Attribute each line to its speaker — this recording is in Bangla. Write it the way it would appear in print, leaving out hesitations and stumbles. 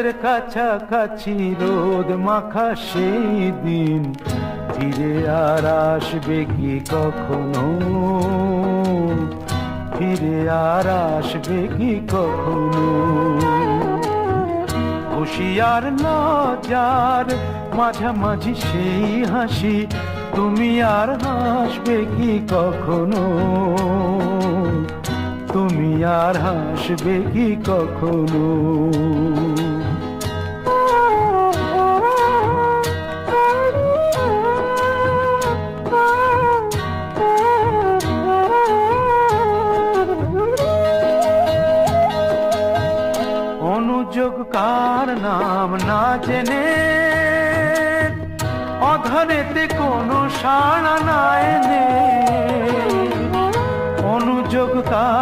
Speaker 1: চাঁদের কাছাকাছি রোদ মাখা সেই দিন ফিরে আর আসবে কি কখনো, ফিরে আর আসবে কি কখনো। হুঁশিয়ার লজ্জার মাঝামাঝি সেই হাসি, তুমি আর হাসবে কি কখনো, তুমি আর হাসবে কি কখনো। অনুযোগ কার নাম না জেনে অধরেতে কোনো সাড়া না এনে, অনুযোগ কার